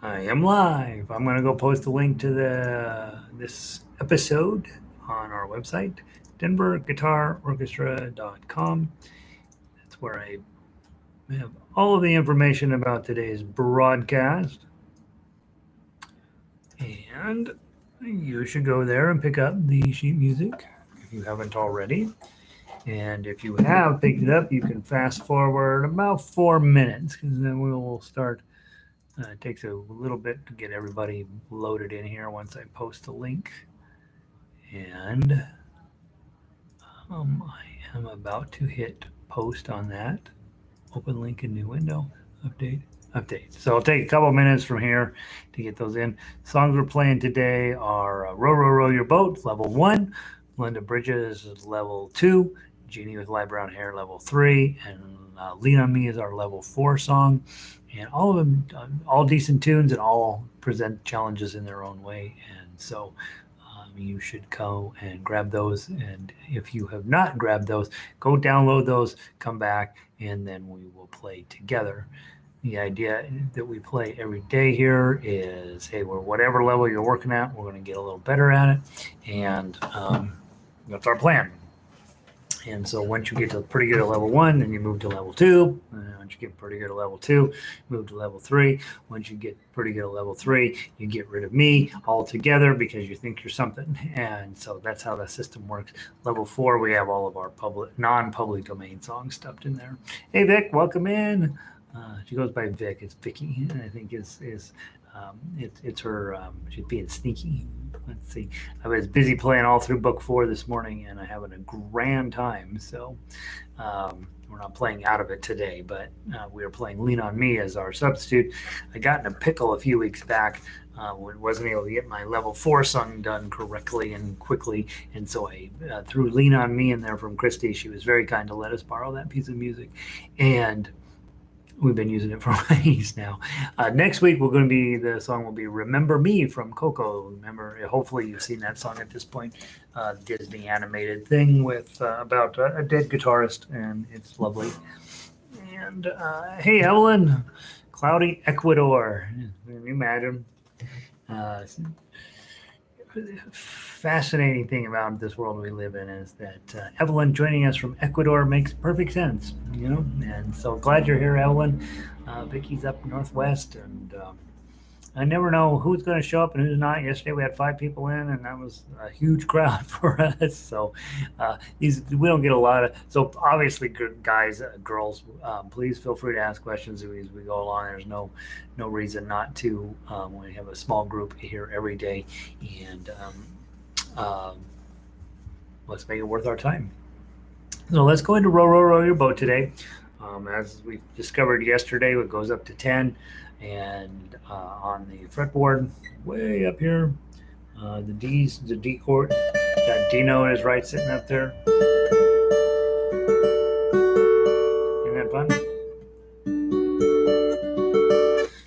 I am live. I'm going to go post a link to this episode on our website, denverguitarorchestra.com. That's where I have all of the information about today's broadcast. And you should go there and pick up the sheet music if you haven't already. And if you have picked it up, you can fast forward about 4 minutes because then we will start. It takes a little bit to get everybody loaded in here once I post the link. And I am about to hit post on that. Open link in new window. Update. So it'll take a couple minutes from here to get those in. Songs we're playing today are Row, Row, Row Your Boat, level 1. Linda Bridges is level 2. Jeanie with Light Brown Hair, level 3. And Lean on Me is our level 4 song. And all of them, all decent tunes and all present challenges in their own way. And so you should go and grab those. And if you have not grabbed those, go download those, come back, and then we will play together. The idea that we play every day here is, hey, we're whatever level you're working at, we're going to get a little better at it. And that's our plan. And so once you get to pretty good at level 1, then you move to level 2. And once you get pretty good at level 2, move to level 3. Once you get pretty good at level 3, you get rid of me altogether because you think you're something. And so that's how the system works. Level 4, we have all of our non-public domain songs stuffed in there. Hey, Vic, welcome in. She goes by Vic. It's Vicky, I think it's her. She's being sneaky. Let's see. I was busy playing all through book 4 this morning, and I'm having a grand time. So we're not playing out of it today, but we were playing Lean on Me as our substitute. I got in a pickle a few weeks back. Wasn't able to get my level 4 song done correctly and quickly, and so I threw Lean on Me in there from Christy. She was very kind to let us borrow that piece of music, and we've been using it for weeks now. Next week, the song will be Remember Me from Coco. Remember, hopefully you've seen that song at this point. Disney animated thing with about a dead guitarist, and it's lovely. And hey, Evelyn, cloudy Ecuador. Can you imagine? Fascinating thing about this world we live in is that Evelyn joining us from Ecuador makes perfect sense, and so glad you're here, Evelyn. Vicky's up northwest, and I never know who's going to show up and who's not. Yesterday we had 5 people in, and that was a huge crowd for us. So we don't get a lot of. So obviously, guys, girls, please feel free to ask questions as we go along. There's no reason not to. We have a small group here every day, and let's make it worth our time. So let's go into Row, Row, Row Your Boat today. As we discovered yesterday, it goes up to 10. And on the fretboard, way up here, the D chord, that D note is right sitting up there. Isn't that fun?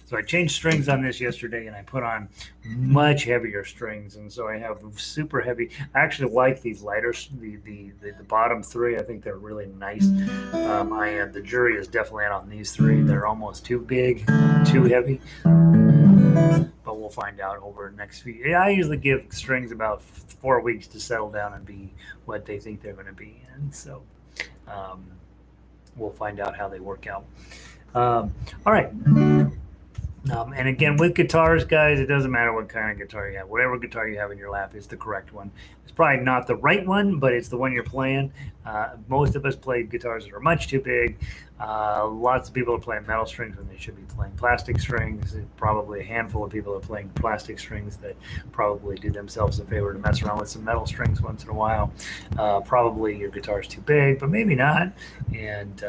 So I changed strings on this yesterday, and I put on much heavier strings, and so I have super heavy. I actually like these lighter, the bottom 3. I think they're really nice. The jury is definitely out on these 3. They're almost too big, too heavy. But we'll find out over the next few. I usually give strings about 4 weeks to settle down and be what they think they're going to be, and so we'll find out how they work out. All right. And again, with guitars, guys, it doesn't matter what kind of guitar you have. Whatever guitar you have in your lap is the correct one. It's probably not the right one, but it's the one you're playing. Most of us play guitars that are much too big. Lots of people are playing metal strings when they should be playing plastic strings. Probably a handful of people are playing plastic strings that probably do themselves a favor to mess around with some metal strings once in a while. Probably your guitar's too big, but maybe not. And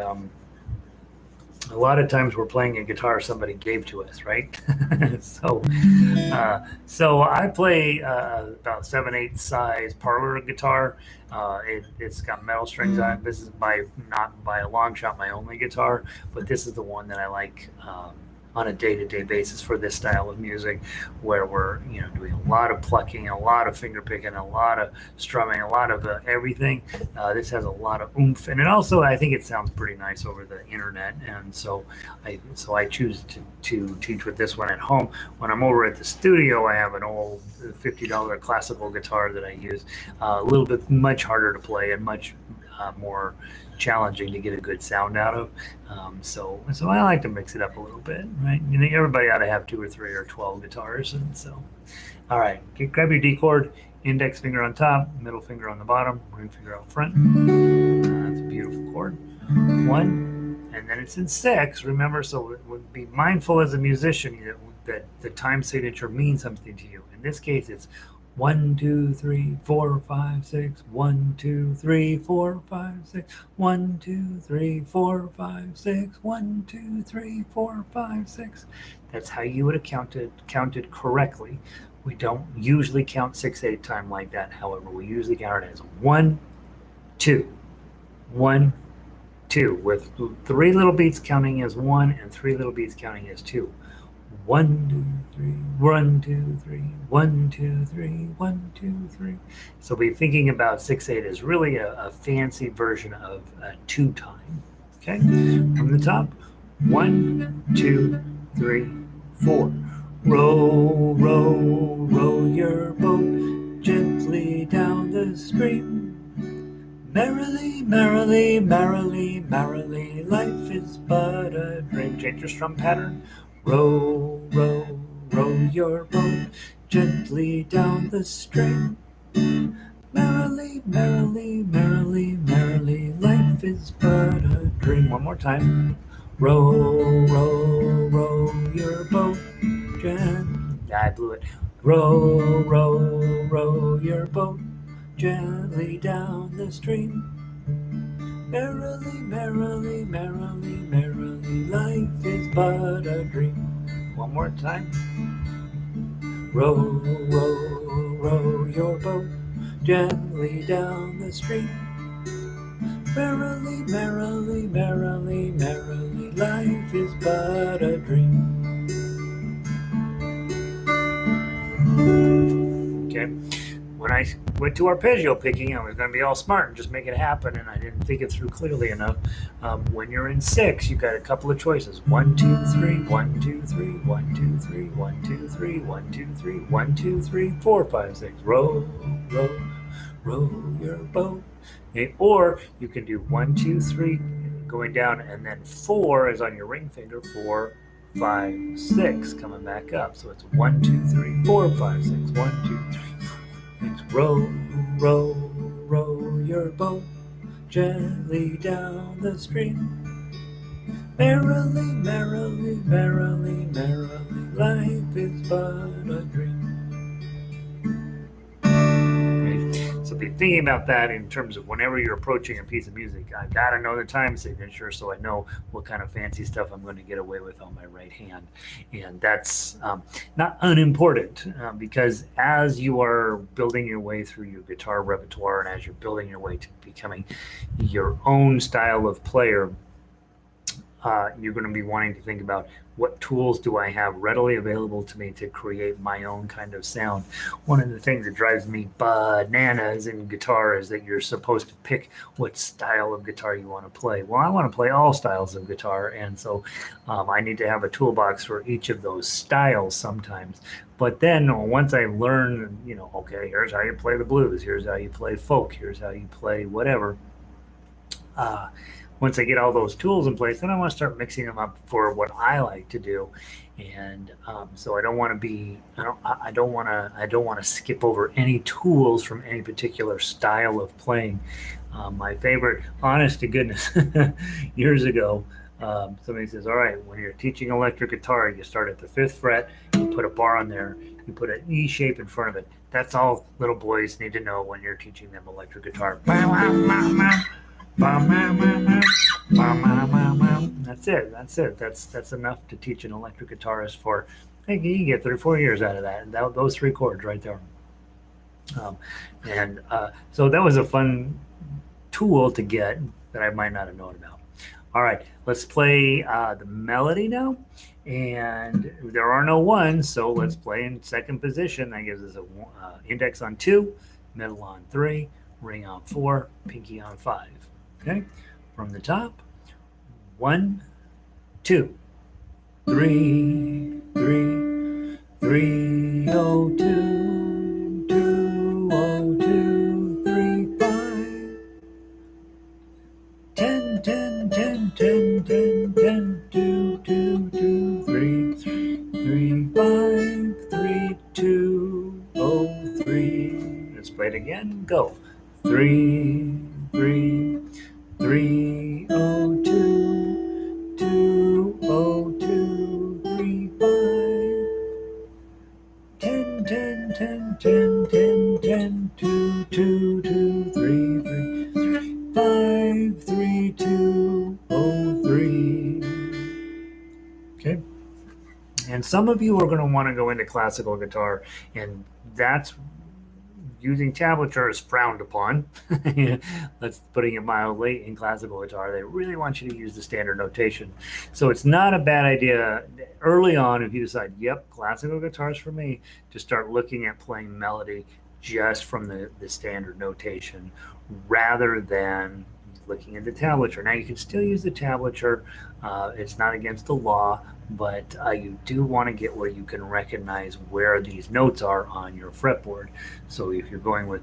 a lot of times we're playing a guitar somebody gave to us, right? So I play about 7/8 size parlor guitar. It's got metal strings on it. This is not by a long shot my only guitar, but this is the one that I like on a day-to-day basis for this style of music, where we're doing a lot of plucking, a lot of finger picking, a lot of strumming, a lot of everything. This has a lot of oomph, and it also, I think it sounds pretty nice over the internet, and so I choose to teach with this one at home. When I'm over at the studio, I have an old $50 classical guitar that I use, a little bit much harder to play and much more challenging to get a good sound out of. So I like to mix it up a little bit, right? Everybody ought to have 2 or 3 or 12 guitars, and so. All right, grab your D chord, index finger on top, middle finger on the bottom, ring finger out front. That's a beautiful chord. 1, and then it's in 6. Remember, so be mindful as a musician that the time signature means something to you. In this case, it's 1, 2, 3, 4, 5, 6. 1, 2, 3, 4, 5, 6. 1, 2, 3, 4, 5, 6. 1, 2, 3, 4, 5, 6. That's how you would have counted correctly. We don't usually count 6/8 time like that. However, we usually count it as 1, 2, 1, 2, with 3 little beats counting as 1 and 3 little beats counting as 2. 1, 2, 3, 1, 2, 3, 1, 2, 3, 1, 2, 3. So be thinking about 6/8 as really a fancy version of 2 time. Okay, from the top, 1, 2, 3, 4. Row, row, row your boat gently down the stream. Merrily, merrily, merrily, merrily, life is but a dream. Change your strum pattern. Row, row, row your boat gently down the stream. Merrily, merrily, merrily, merrily, life is but a dream. One more time. Row, row, row your boat I blew it. Row, row, row your boat gently down the stream. Merrily, merrily, merrily, merrily, life is but a dream. One more time. Row, row, row your boat gently down the stream. Merrily, merrily, merrily, merrily, life is but a dream. Okay, when I went to arpeggio picking, I was going to be all smart and just make it happen, and I didn't think it through clearly enough. When you're in 6, you've got a couple of choices: 1, 2, 3, 1, 2, 3, 1, 2, 3, 1, 2, 3, 1, 2, 3, 1, 2, 3, 4, 5, 6. Row, row, row your boat. Okay. Or you can do 1, 2, 3 going down, and then 4 is on your ring finger. 4, 5, 6 coming back up. So it's 1, 2, 3, 4, 5, 6. 1, 2, 3, 4, 6. Row, row, row your boat gently down the stream. Merrily, merrily, merrily, merrily, life is but a dream. So be thinking about that in terms of whenever you're approaching a piece of music. I gotta know the time signature so I know what kind of fancy stuff I'm going to get away with on my right hand. And that's not unimportant because as you are building your way through your guitar repertoire and as you're building your way to becoming your own style of player, you're going to be wanting to think about what tools do I have readily available to me to create my own kind of sound. One of the things that drives me bananas in guitar is that you're supposed to pick what style of guitar you want to play. Well, I want to play all styles of guitar, and so I need to have a toolbox for each of those styles sometimes. But then once I learn, okay, here's how you play the blues, here's how you play folk, here's how you play whatever. Once I get all those tools in place, then I want to start mixing them up for what I like to do, and so I don't want to skip over any tools from any particular style of playing. My favorite, honest to goodness, years ago, somebody says, "All right, when you're teaching electric guitar, you start at the 5th fret, you put a bar on there, you put an E shape in front of it. That's all little boys need to know when you're teaching them electric guitar." That's it. That's enough to teach an electric guitarist for. I think you can get 3 or 4 years out of that. Those 3 chords right there. So that was a fun tool to get that I might not have known about. All right, let's play the melody now. And there are no ones, so let's play in second position. That gives us a index on 2, middle on 3, ring on 4, pinky on 5. Okay, from the top, 1, 2, 3, 3, 3, 0, 2, 2, 0, 2, 3, 5. 10, 10, 10, 10, 10, 10, 2, 2, 2, 3, 3, 5, 3, 2, 0, 3. Let's play it again. Go. 3, 3, 3, 0, 2, 2, 0, 2, 3, 5. 10, 10, 10, 10, 10, 10, 2, 2, 2, 3, 3, 5, 3, 2, 0, 3. Okay. And some of you are going to want to go into classical guitar, and that's using tablature is frowned upon. That's putting it mildly. In classical guitar, they really want you to use the standard notation. So it's not a bad idea early on, if you decide, yep, classical guitar is for me, to start looking at playing melody just from the standard notation rather than looking at the tablature. Now, you can still use the tablature. It's not against the law, but you do want to get where you can recognize where these notes are on your fretboard. So if you're going with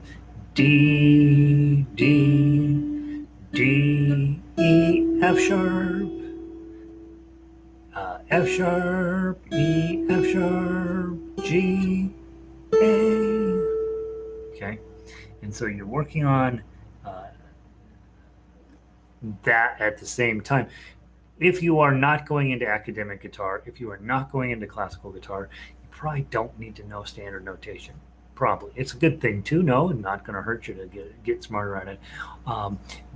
D, D, D, E, F sharp, F sharp, E, F sharp, G, A. Okay, and so you're working on that at the same time. If you are not going into academic guitar, if you are not going into classical guitar, you probably don't need to know standard notation. Probably. It's a good thing to know and not going to hurt you to get smarter at it.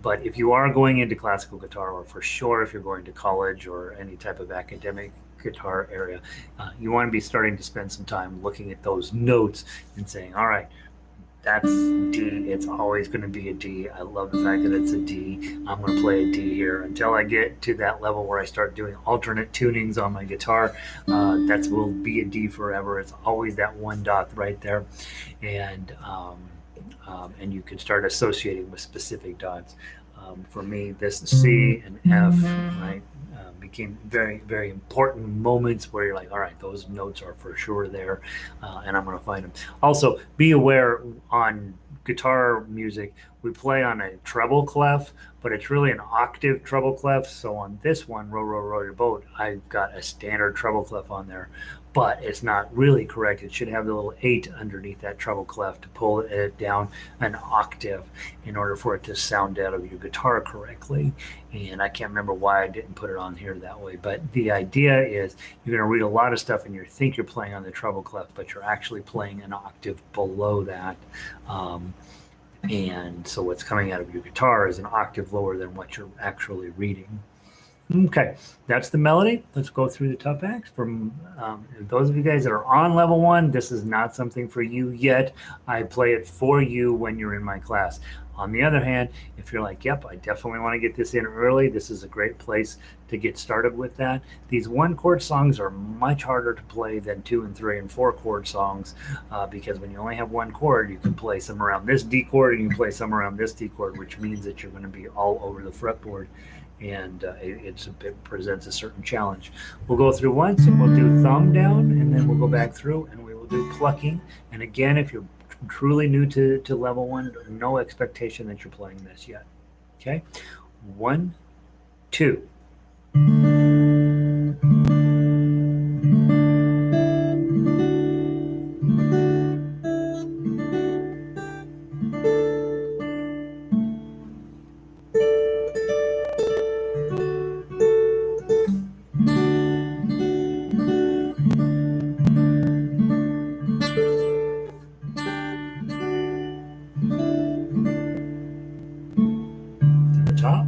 But if you are going into classical guitar, or for sure if you're going to college or any type of academic guitar area, you want to be starting to spend some time looking at those notes and saying, all right, that's D. It's always going to be a D. I love the fact that it's a D. I'm going to play a D here until I get to that level where I start doing alternate tunings on my guitar. That will be a D forever. It's always that one dot right there, and you can start associating with specific dots. For me, this C and F, right, became very, very important moments where you're like, all right, those notes are for sure there, and I'm going to find them. Also, be aware on guitar music, we play on a treble clef, but it's really an octave treble clef. So on this one, Row, Row, Row Your Boat, I've got a standard treble clef on there, but it's not really correct. It should have the little 8 underneath that treble clef to pull it down an octave in order for it to sound out of your guitar correctly. And I can't remember why I didn't put it on here that way, but the idea is you're going to read a lot of stuff and you think you're playing on the treble clef, but you're actually playing an octave below that. And so what's coming out of your guitar is an octave lower than what you're actually reading. Okay, that's the melody. Let's go through the tough acts. From those of you guys that are on level 1, this is not something for you yet. I play it for you when you're in my class. On the other hand, if you're like, yep, I definitely want to get this in early, this is a great place to get started with that. These 1-chord songs are much harder to play than 2 and 3 and 4-chord songs because when you only have 1 chord, you can play some around this D chord and you can play some around this D chord, which means that you're going to be all over the fretboard. And it presents a certain challenge. We'll go through once and we'll do thumb down, and then we'll go back through and we will do plucking. And again, if you're truly new to level 1, no expectation that you're playing this yet. Okay, 1, 2. To the top.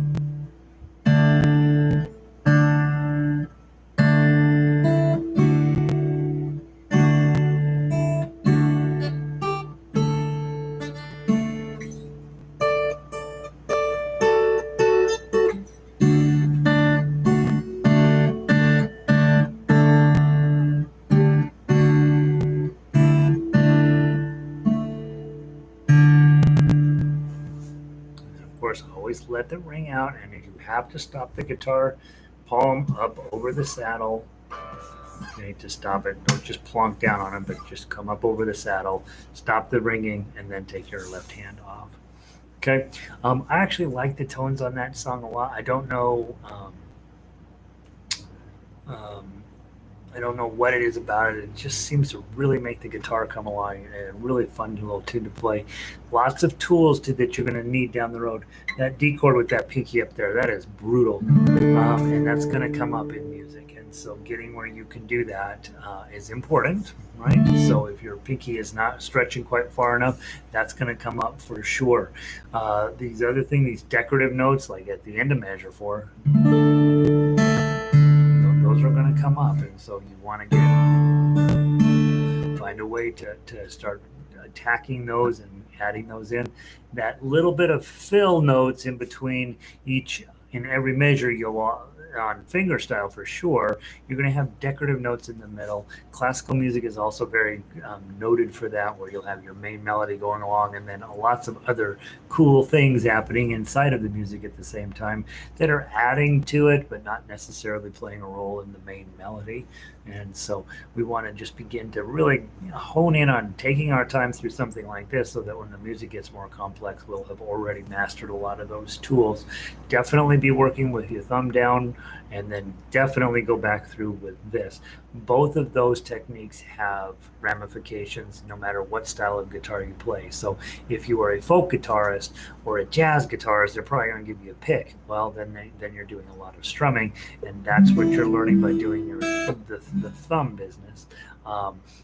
always let the ring out, and if you have to stop the guitar, palm up over the saddle. Okay, to stop it. Don't just plonk down on it, but just come up over the saddle, stop the ringing, and then take your left hand off. Okay. I actually like the tones on that song a lot. Um, I don't know what it is about it. It just seems to really make the guitar come alive, and really fun little tune to play. Lots of tools that you're going to need down the road. That D chord with that pinky up there, that is brutal, and that's going to come up in music. And so, getting where you can do that is important, right? So, if your pinky is not stretching quite far enough, that's going to come up for sure. These decorative notes, like at the end of measure 4. Those are going to come up, and so you want to find a way to start attacking those and adding those in. That little bit of fill notes in between in every measure, you'll on finger style for sure, you're going to have decorative notes in the middle. Classical music is also very noted for that, where you'll have your main melody going along and then lots of other cool things happening inside of the music at the same time that are adding to it, but not necessarily playing a role in the main melody. And so we want to just begin to really hone in on taking our time through something like this, so that when the music gets more complex, we'll have already mastered a lot of those tools. Definitely be working with your thumb down, and then definitely go back through with this. Both of those techniques have ramifications no matter what style of guitar you play. So if you are a folk guitarist or a jazz guitarist, they're probably going to give you a pick. Well, then you're doing a lot of strumming, and that's what you're learning by doing the thumb business.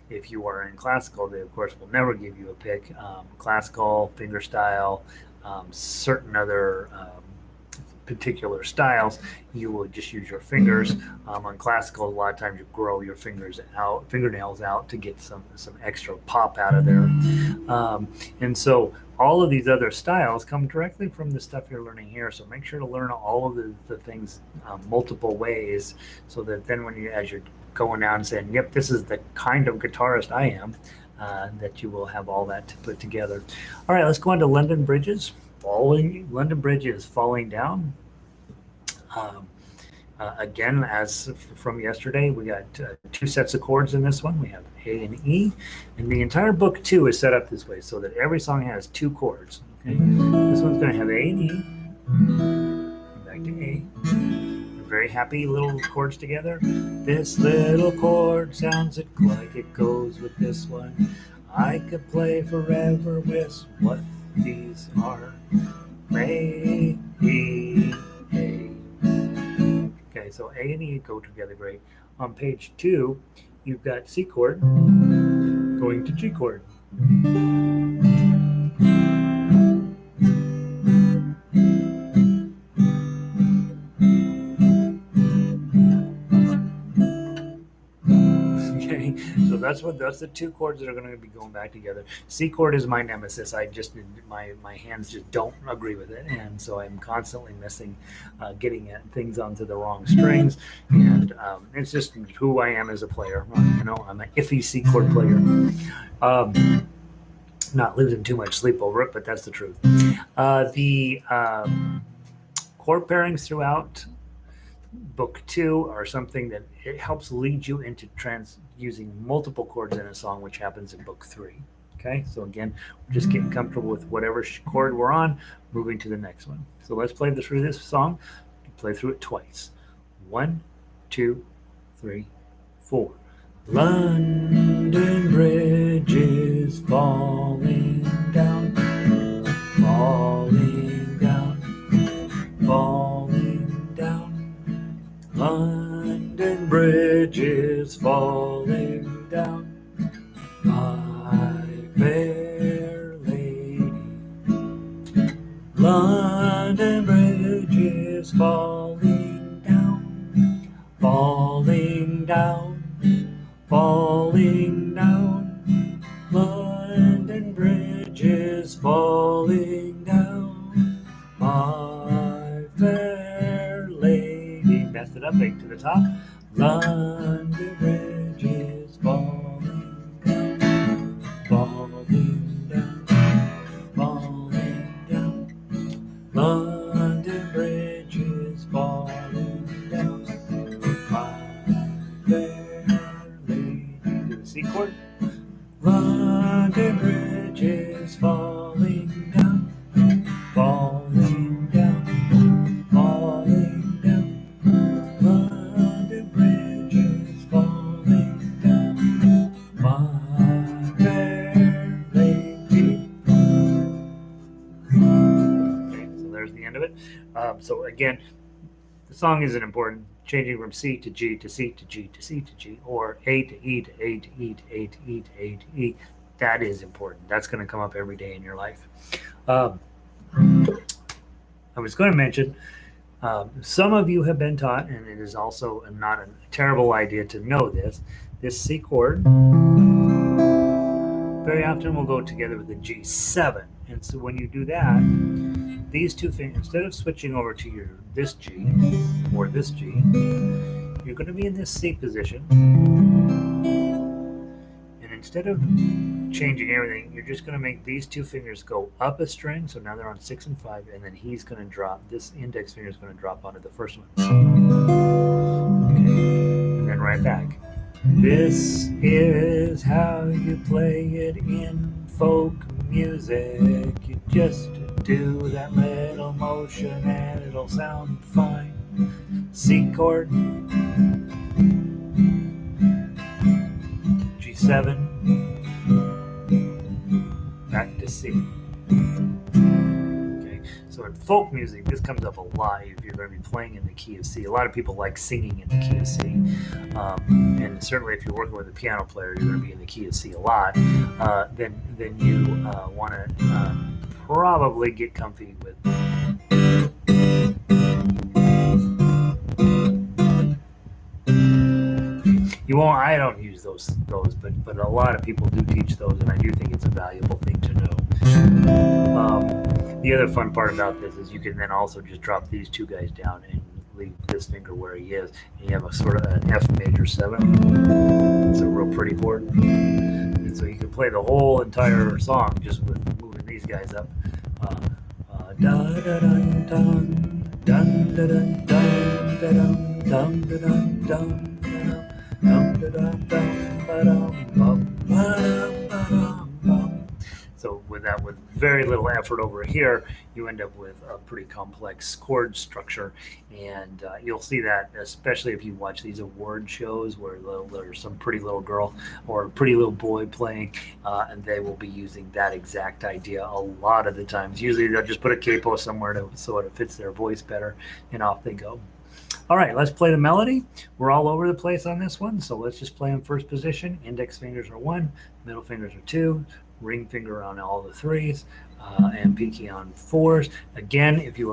If you are in classical, they of course will never give you a pick. Classical, fingerstyle, certain other particular styles, you will just use your fingers. On classical, a lot of times you grow your fingernails out to get some extra pop out of there. And so all of these other styles come directly from the stuff you're learning here. So make sure to learn all of the things multiple ways, so that then as you're going down and saying, yep, this is the kind of guitarist I am, that you will have all that to put together. All right, let's go on to London Bridges. London Bridge is falling down. Again, as from yesterday, we got 2 sets of chords in this one. We have A and E, and the entire book 2 is set up this way, so that every song has 2 chords. Okay, this one's going to have A and E. Back to A. Very happy little chords together. This little chord sounds like it goes with this one. I could play forever with what these are. A, E, A. Okay, so A and E go together great. On page 2, you've got C chord going to G chord. So that's the 2 chords that are going to be going back together. C chord is my nemesis. My hands just don't agree with it, and so I'm constantly missing, getting things onto the wrong strings, and it's just who I am as a player. I'm an iffy C chord player. Not losing too much sleep over it, but that's the truth. The chord pairings throughout book 2 are something that it helps lead you into using multiple chords in a song, which happens in book 3. Okay, so again, we're just getting comfortable with whatever chord we're on, moving to the next one. So let's play through this song. Play through it twice. 1, 2, 3, 4. London Bridge is falling down, falling down, falling down. London Bridge is falling down, my fair lady. London Bridge is falling down, falling down, falling down. London Bridge is falling down, my fair lady. Mess it up, back to the top. London Bridge is falling down, falling down, falling down. C chord. London Bridge is falling down, falling down, falling down. London Bridge is falling down, my fair lady. Okay, so there's the end of it. So again, the song isn't important. Changing from C to G to C to G to C to G, or A to E to A to E to A to E to A to E, that is important. That's going to come up every day in your life. I was going to mention, some of you have been taught, and it is also not a terrible idea to know this C chord very often will go together with the G7. And so when you do that, these two things, instead of switching over to this G or this G, you're going to be in this C position. And instead of changing everything, you're just going to make these two fingers go up a string. So now they're on 6 and 5, and then he's going to drop, this index finger is going to drop onto the first one. Okay. And then right back. This is how you play it in folk music. You just do that little motion and it'll sound fine. C chord, G7, back to C. Okay, so in folk music, this comes up a lot if you're going to be playing in the key of C. A lot of people like singing in the key of C. And certainly if you're working with a piano player, you're going to be in the key of C a lot. Then you want to probably get comfy with. You won't. I don't use those, but a lot of people do teach those, and I do think it's a valuable thing to know. The other fun part about this is you can then also just drop these two guys down and leave this finger where he is, and you have a sort of an F major 7. It's a real pretty chord, and so you can play the whole entire song just with moving these guys up. Dun dun dun dun dun dun dun dun dun dun. So with very little effort over here, you end up with a pretty complex chord structure, and you'll see that especially if you watch these award shows where there's some pretty little girl or a pretty little boy playing, and they will be using that exact idea a lot of the times. Usually they'll just put a capo somewhere so it fits their voice better, and off they go. All right, let's play the melody. We're all over the place on this one, so let's just play in first position. Index fingers are 1, middle fingers are 2, ring finger on all the 3s, and pinky on 4s. Again, if you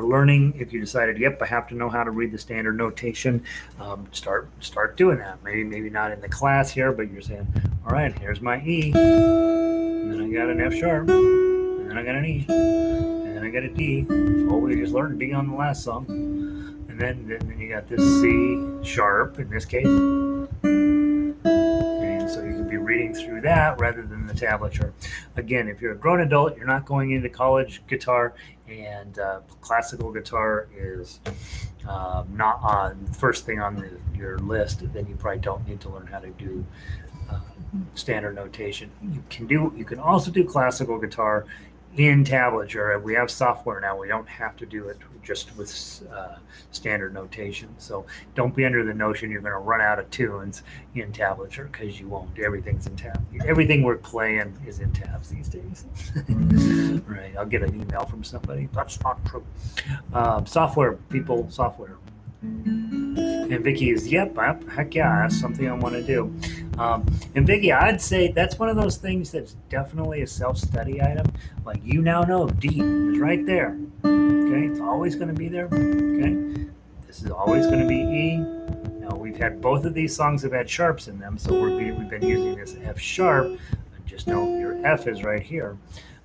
decided, yep, I have to know how to read the standard notation, start doing that. Maybe not in the class here, but you're saying, all right, here's my E, and then I got an F sharp, and then I got an E, and then I got a D. So we just learned D on the last song. And then you got this C sharp in this case. And so you can be reading through that rather than the tablature. Again, if you're a grown adult, you're not going into college guitar, and classical guitar is not on first thing on your list, then you probably don't need to learn how to do standard notation. You can also do classical guitar in tablature. We have software now. We don't have to do it just with standard notation. So don't be under the notion you're going to run out of tunes in tablature, because you won't. Everything's in tab. Everything we're playing is in tabs these days. Right. I'll get an email from somebody. That's not true. Software. And Vicky is, yep, heck yeah, that's something I want to do. And Vicky, I'd say that's one of those things that's definitely a self-study item. Like, you now know D is right there. Okay, it's always going to be there. Okay, this is always going to be E. Now, we've had both of these songs have had sharps in them, so we've been using this F sharp. Just know your F is right here.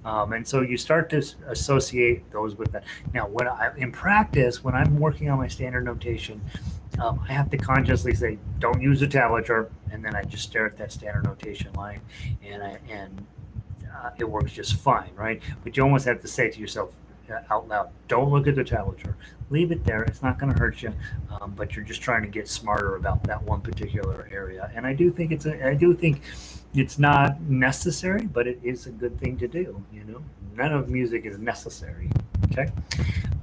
And so you start to associate those with that. Now, in practice, when I'm working on my standard notation, I have to consciously say, don't use the tablature, and then I just stare at that standard notation line, and it works just fine, right? But you almost have to say to yourself out loud, don't look at the tablature. Leave it there. It's not going to hurt you, but you're just trying to get smarter about that one particular area. And I do think It's not necessary, but it is a good thing to do. None of music is necessary. Okay.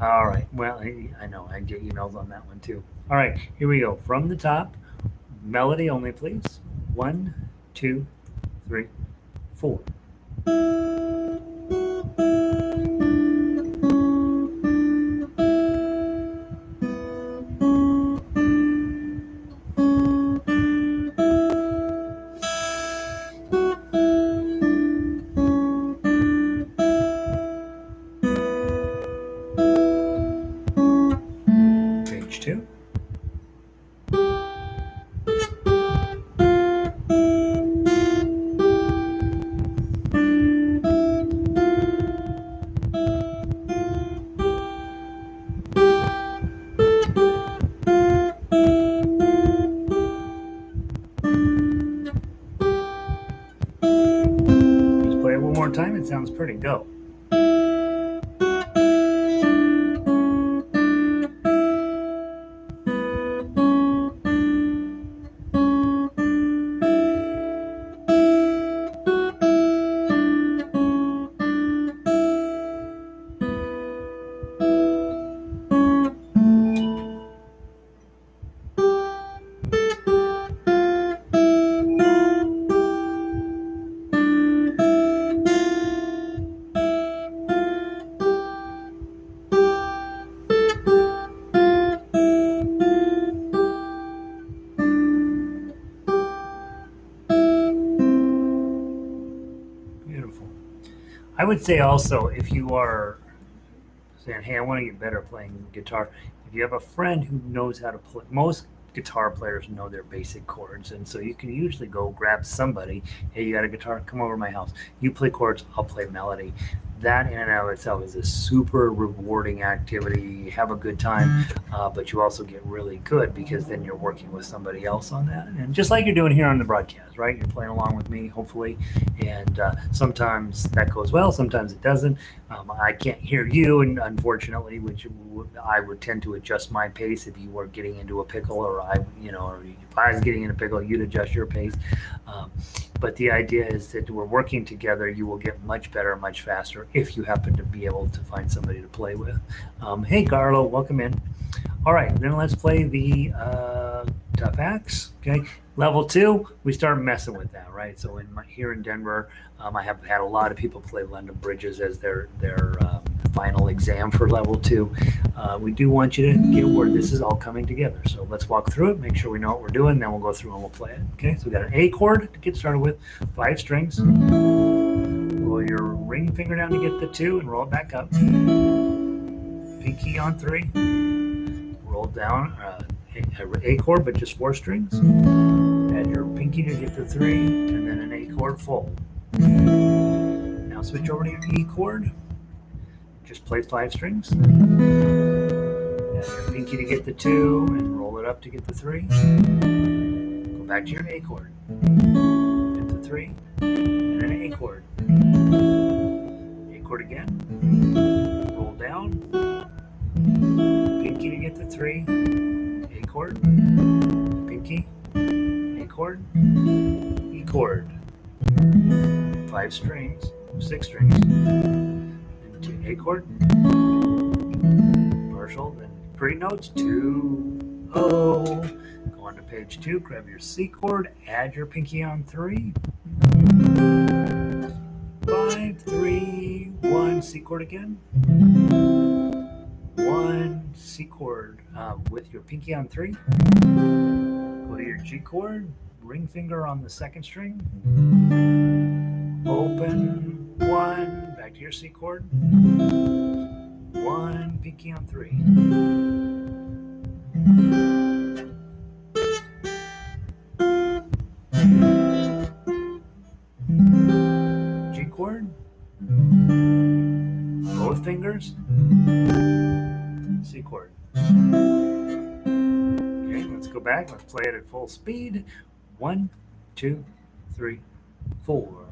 All right. Well, I know I get emails on that one too. All right. Here we go. From the top, melody only, please. 1, 2, 3, 4. Page 2. Just play it one more time. It sounds pretty. Go. Beautiful. I would say also, if you are saying, hey, I want to get better playing guitar, if you have a friend who knows how to play, most guitar players know their basic chords. And so you can usually go grab somebody, hey, you got a guitar? Come over to my house. You play chords, I'll play melody. That in and of itself is a super rewarding activity. You have a good time, but you also get really good because then you're working with somebody else on that. And just like you're doing here on the broadcast, right? You're playing along with me, hopefully. And sometimes that goes well, sometimes it doesn't. I can't hear you, and unfortunately, which I would tend to adjust my pace if you were getting into a pickle, or or if I was getting in a pickle, you'd adjust your pace. But the idea is that we're working together. You will get much better, much faster if you happen to be able to find somebody to play with. Hey, Carlo, welcome in. All right, then let's play the Tough Axe. Okay, level 2, we start messing with that, right? So here in Denver, I have had a lot of people play London Bridges as their final exam for level 2. We do want you to get where this is all coming together. So let's walk through it, make sure we know what we're doing, then we'll go through and we'll play it. Okay, so we got an A chord to get started with, 5 strings. Roll your ring finger down to get the 2 and roll it back up. Pinky on 3. Roll down A chord, but just 4 strings. Add your pinky to get the 3, and then an A chord full. Now switch over to your E chord. Just play 5 strings. Add your pinky to get the 2, and roll it up to get the 3. Go back to your A chord. Get the 3, and an A chord. A chord again. Roll down. Pinky to get the 3. A chord. Pinky. A chord. E chord. 5 strings. 6 strings. To A chord, partial, then pretty notes, 2, O. Go on to page 2, grab your C chord, add your pinky on 3, 5, 3, 1, C chord again, 1, C chord with your pinky on 3, go to your G chord, ring finger on the 2nd string, open, 1, back to your C chord, 1, pinky on 3. G chord, both fingers, C chord. Okay, let's go back, let's play it at full speed. 1, 2, 3, 4.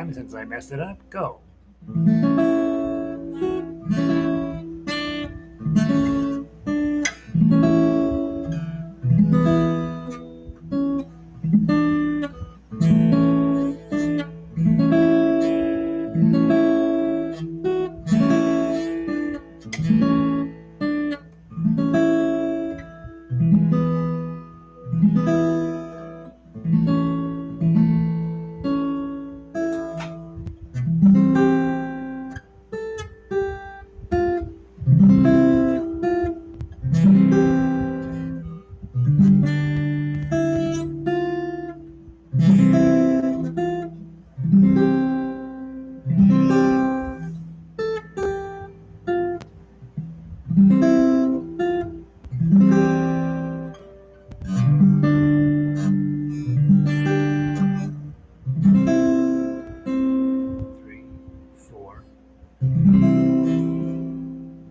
time, since I messed it up, go.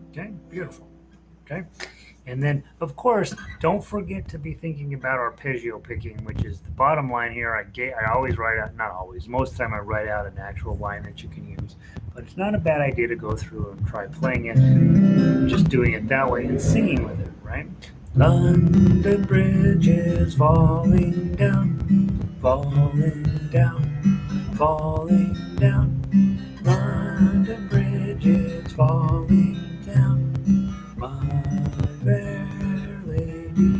Okay, beautiful. Okay, and then of course, don't forget to be thinking about arpeggio picking, which is the bottom line here. I always write out, not always, most of the time I write out an actual line that you can use, but it's not a bad idea to go through and try playing it, just doing it that way and singing with it, right? London Bridge is falling down, falling down, falling down. London Bridge is falling down, my fair lady.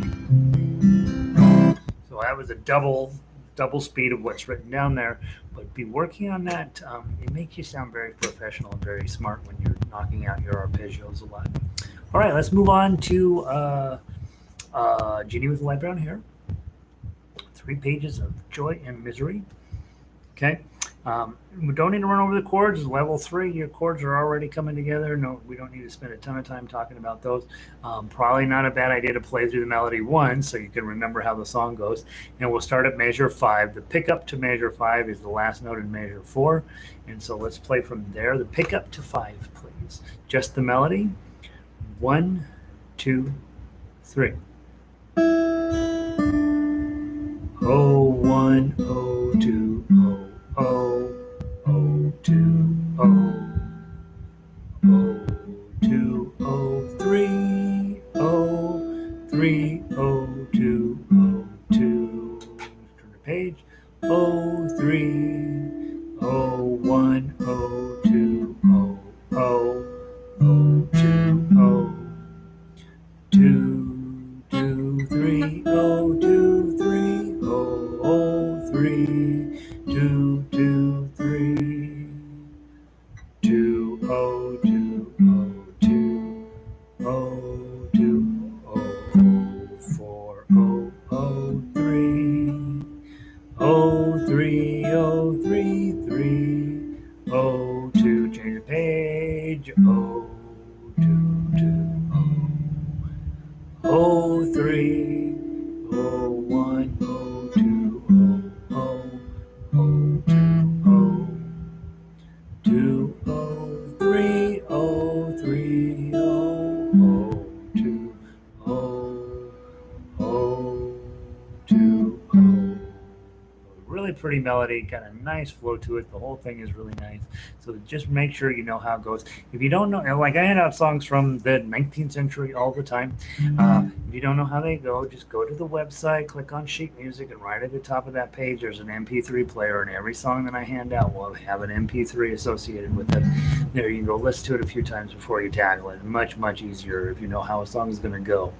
So that was a double speed of what's written down there, but be working on that. It makes you sound very professional and very smart when you're knocking out your arpeggios a lot. All right, let's move on to Jeanie with light brown hair. 3 pages of joy and misery. Okay. We don't need to run over the chords. Level 3, your chords are already coming together. No, we don't need to spend a ton of time talking about those. Probably not a bad idea to play through the melody once so you can remember how the song goes. And we'll start at measure 5. The pickup to measure 5 is the last note in measure 4. And so let's play from there. The pickup to 5, please. Just the melody. 1, 2, 3. Oh, 1, oh, 2, oh. Oh, oh, 2, oh, oh, 2, oh, 3, oh, 3, oh, 2, oh, 2. Turn the page. Oh, 3, oh, 1, oh, 2, oh, oh, oh, 2, oh, 2, 2, 3, oh, 2, 3, oh, oh, 3. 2, 2, 3, 2, oh, 2, oh, 2, oh, 2, oh, 4, oh, oh, 3, oh, 3, oh, 3, 3, oh, 2, change the page, oh, 2, 2, oh, 3, oh, 1, oh, 2, oh, oh. Oh, 2, oh, 2, oh, 3, oh, 3, oh, oh, 2, oh, oh, 2, oh. Really pretty melody, got a nice flow to it. The whole thing is really nice. So just make sure you know how it goes. If you don't know, like I hand out songs from the 19th century all the time. If you don't know how they go, just go to the website, click on sheet music, and right at the top of that page, there's an MP3 player, and every song that I hand out will have an MP3 associated with it. There you can go listen to it a few times before you tackle it. Much, much easier if you know how a song is going to go.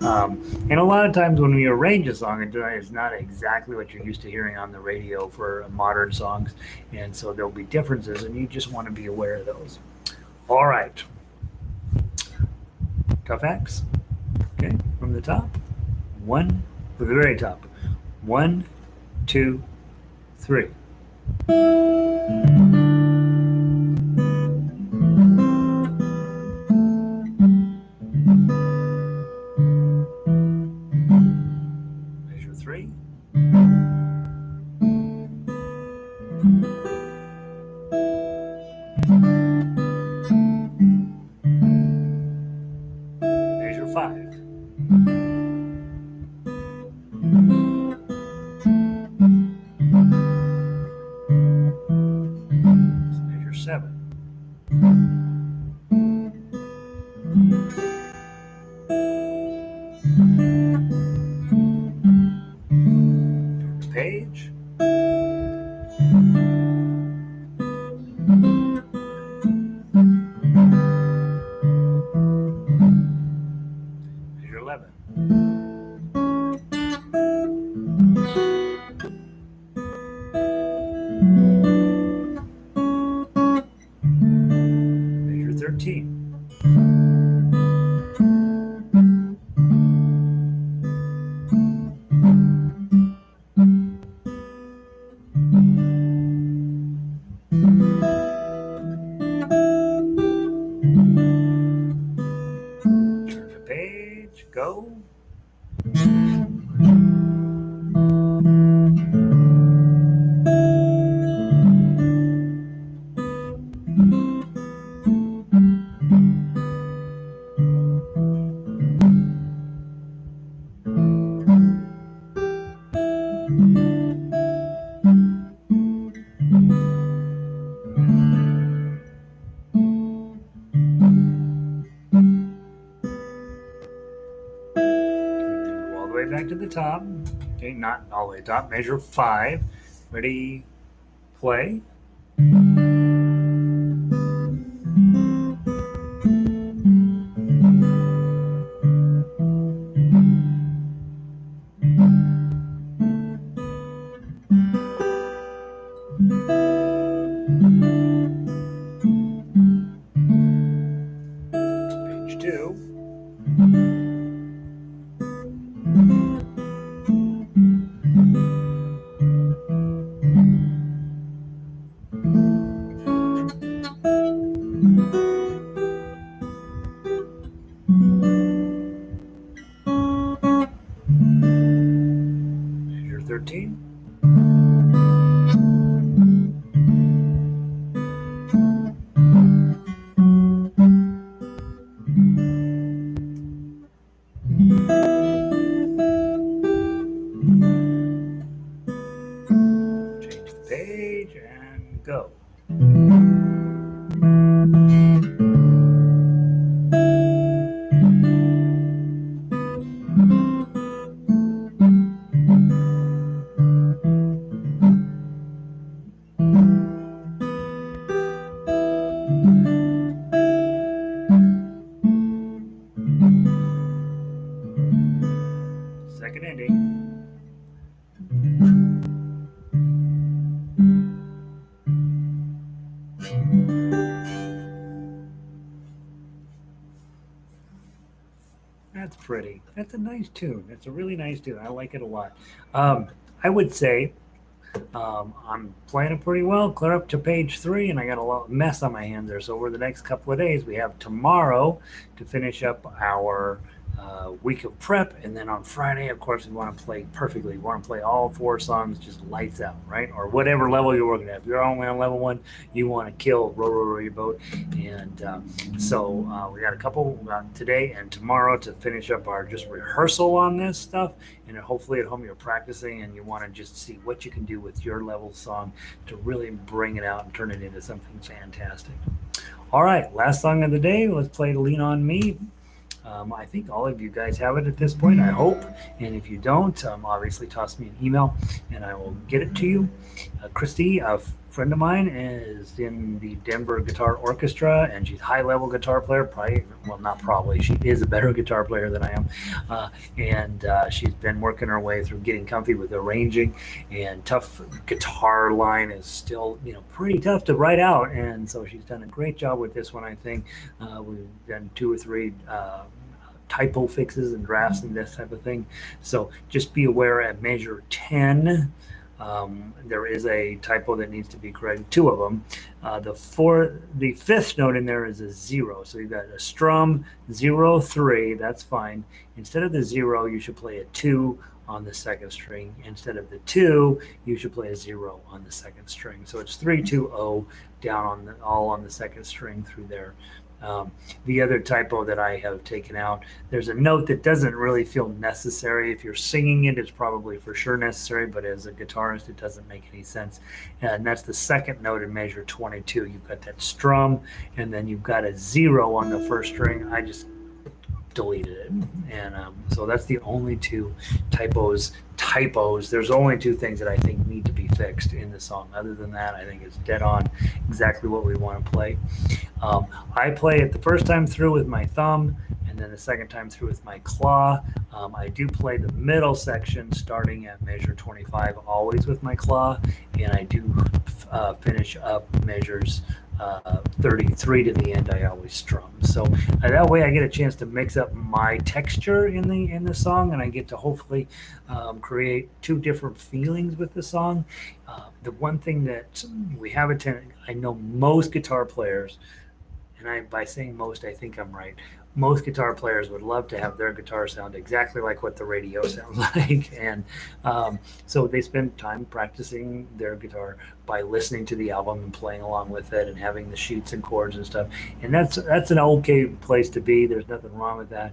And a lot of times when we arrange a song, it's not exactly what you're used to hearing on the radio for modern songs, and so there'll be differences, and you just want to be aware of those. All right. Tough X. Okay, from the top. 1, from the very top. 1, 2, 3. Measure 3. Measure 5. 7. Turn the page. Measure 11. Measure 13. Turn the page. Go. All the way back to the top. Okay, not all the way top. Measure 5. Ready, play. Page 2. Measure 13. Change the page and go. Second ending. That's pretty. That's a nice tune. That's a really nice tune. I like it a lot. I would say I'm playing it pretty well. Clear up to page 3, and I got a lot mess on my hands there. So over the next couple of days, we have tomorrow to finish up our week of prep, and then on Friday, of course, we want to play perfectly. We want to play all 4 songs just lights out, right? Or whatever level you're working at. If you're only on level 1, you want to kill row, row, row your boat. And so we got a couple today and tomorrow to finish up our just rehearsal on this stuff. And hopefully at home you're practicing and you want to just see what you can do with your level song to really bring it out and turn it into something fantastic. All right, last song of the day. Let's play Lean On Me. I think all of you guys have it at this point, I hope. And if you don't, obviously toss me an email and I will get it to you. Christy, a friend of mine, is in the Denver Guitar Orchestra, and she's a high-level guitar player. She is a better guitar player than I am. And she's been working her way through getting comfy with arranging, and tough guitar line is still, pretty tough to write out. And so she's done a great job with this one, I think. We've done 2 or 3 typo fixes and drafts and this type of thing. So just be aware at measure 10, there is a typo that needs to be corrected, 2 of them. The 5th note in there is a 0. So you've got a strum 0 3. That's fine. Instead of the 0, you should play a 2 on the 2nd string. Instead of the 2, you should play a 0 on the 2nd string. So it's 3 2 0 down all on the 2nd string through there. The other typo that I have taken out, there's a note that doesn't really feel necessary. If you're singing it, it's probably for sure necessary, but as a guitarist, it doesn't make any sense. And that's the second note in measure 22. You've got that strum, and then you've got a 0 on the first string. I just deleted it. And so that's the only two typos. There's only two things that I think need to be fixed in the song. Other than that, I think it's dead on exactly what we want to play. I play it the first time through with my thumb, and then the second time through with my claw. I do play the middle section starting at measure 25 always with my claw, and I do finish up measures 33 to the end. I always strum, so that way I get a chance to mix up my texture in the song, and I get to hopefully create two different feelings with the song. The one thing that we have I know most guitar players, and by saying most, I think I'm right. Most guitar players would love to have their guitar sound exactly like what the radio sounds like, and so they spend time practicing their guitar by listening to the album and playing along with it and having the sheets and chords and stuff. And that's an okay place to be. There's nothing wrong with that.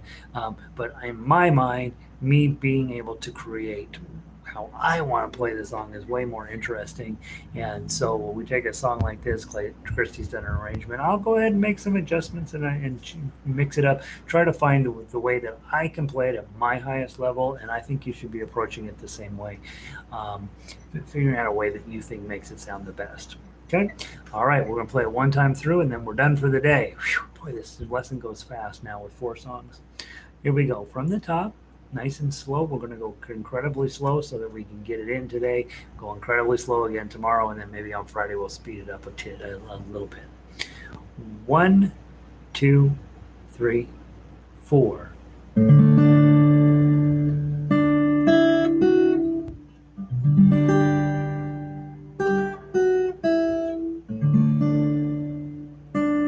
But in my mind, me being able to create how I want to play the song is way more interesting. And so when we take a song like this, Christy's done an arrangement, I'll go ahead and make some adjustments and mix it up, try to find the way that I can play it at my highest level. And I think you should be approaching it the same way, figuring out a way that you think makes it sound the best. Okay. All right. We're going to play it one time through, and then we're done for the day. Whew, boy, this lesson goes fast now with 4 songs. Here we go. From the top, nice and slow. We're going to go incredibly slow so that we can get it in today. Go incredibly slow again tomorrow, and then maybe on Friday we'll speed it up a little bit. 1, 2, 3, 4. Go.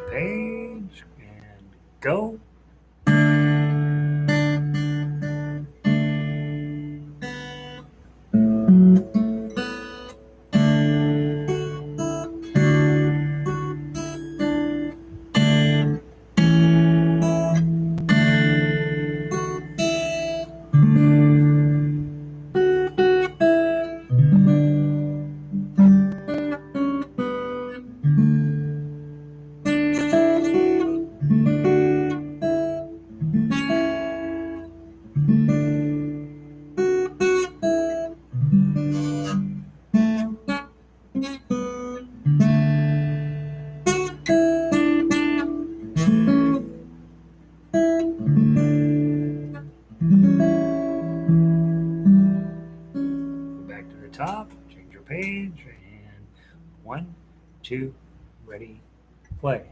Page and go. Top, change your page, and 1, 2, ready, play.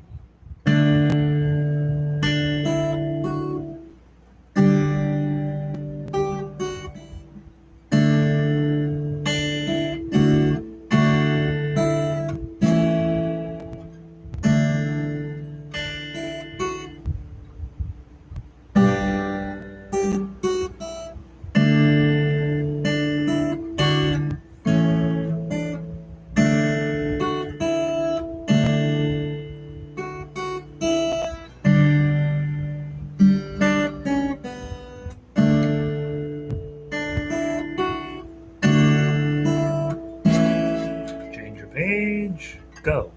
Change your page, go.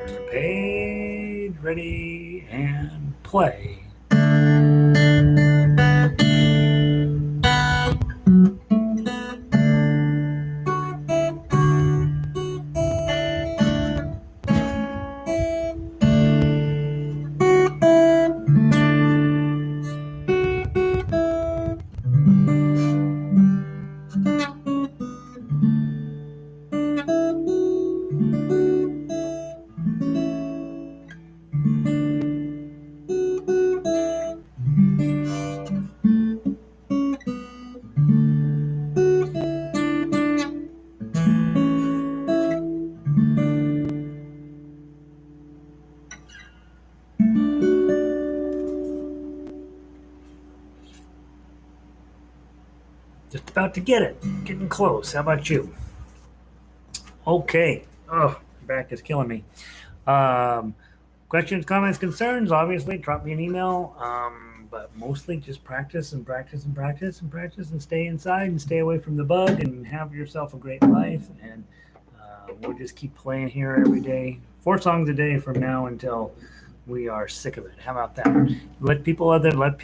Turn the page, ready, and play. Just about to get it. Getting close. How about you? Okay. Oh, back is killing me. Questions, comments, concerns, obviously, drop me an email. But mostly just practice and practice and practice and practice and stay inside and stay away from the bug and have yourself a great life. And we'll just keep playing here every day. 4 songs a day from now until we are sick of it. How about that? Let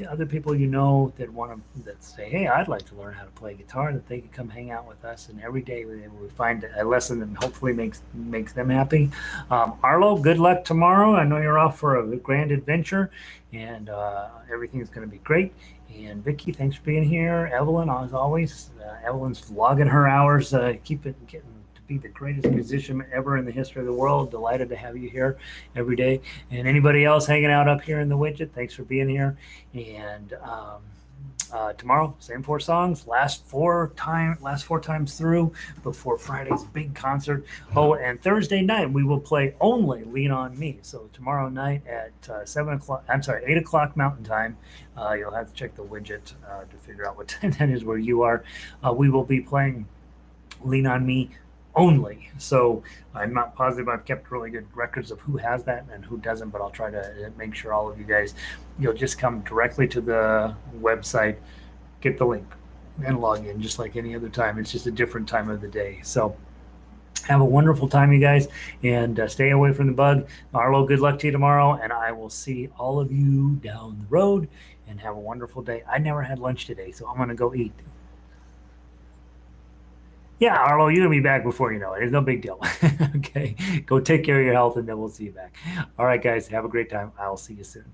other people you know that say, hey, I'd like to learn how to play guitar, that they can come hang out with us, and every day we find a lesson that hopefully makes them happy. Arlo, good luck tomorrow. I know you're off for a grand adventure, and everything's going to be great. And Vicky, thanks for being here. Evelyn, as always, Evelyn's logging her hours, getting to be the greatest musician ever in the history of the world. Delighted to have you here every day. And anybody else hanging out up here in the widget, thanks for being here. And tomorrow, same 4 songs, last four times through before Friday's big concert. Oh, and Thursday night we will play only "Lean on Me." So tomorrow night at 8 o'clock Mountain Time. You'll have to check the widget to figure out what time that is where you are. We will be playing "Lean on Me" only. So I'm not positive. I've kept really good records of who has that and who doesn't, but I'll try to make sure all of you guys, you'll just come directly to the website, get the link, and log in just like any other time. It's just a different time of the day. So have a wonderful time, you guys, and stay away from the bug. Arlo, good luck to you tomorrow, and I will see all of you down the road, and have a wonderful day. I never had lunch today, so I'm going to go eat. Yeah, Arlo, you're going to be back before you know it. It's no big deal. Okay, go take care of your health, and then we'll see you back. All right, guys, have a great time. I'll see you soon.